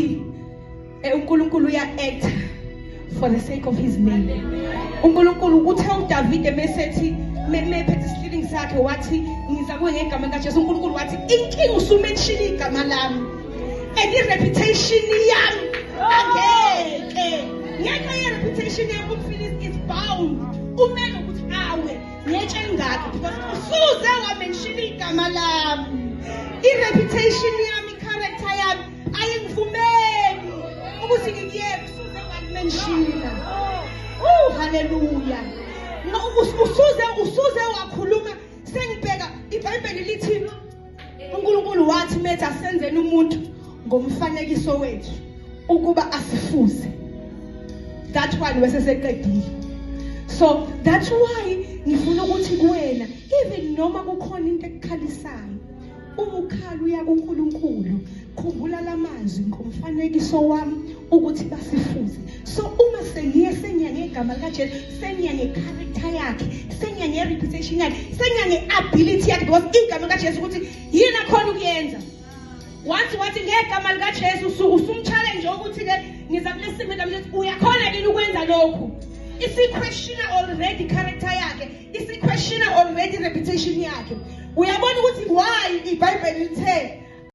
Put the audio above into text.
wathi uNkulunkulu uya-act for the sake of his name. uNkulunkulu uthe uDavide mesethi mephethe isihliling sakhe wathi ngiza kuwe ngegama likaJesu. uNkulunkulu wathi inkinga usumenshile igama lami and i-reputation yami angeke ngenxa ye-reputation yami uMfundisi is bound umele ukuthi awe ngetshe engakho because usuze wamenshile igama lami. I-reputation yami, i-character yami ayingivumeli ukuthi ngikuyeke usuze wamenshila. Hallelujah. Usuze wakhuluma sengibheka iBhayibheli lithi uNkulunkulu wathi methi asenzeni umuntu ngomfanekiso wethu ukuba asifuze. That one weseseqedile. So that's why ngifuna ukuthi kuwena even noma kukhona into ekukhalisayo umukhalu uya kuNkulunkulu khumbula lamazwi ngomfanekiso wami ukuthi basifuze. So uma seniya ngegama likaJesu seniya ngecharacter yakhe seniya ngereputation yakhe seniya ngeability yakhe because igama likaJesu ukuthi yini akhona ukuyenza. Once wathi ngegama likaJesu usumchallenge ukuthi ke ngiza kulesimo namhlanje uyakhona yini ukwenza lokhu. Isi-questiona already character yakhe, isi-questiona already reputation yakhe. Uyabona ukuthi why iBhayibheli lithe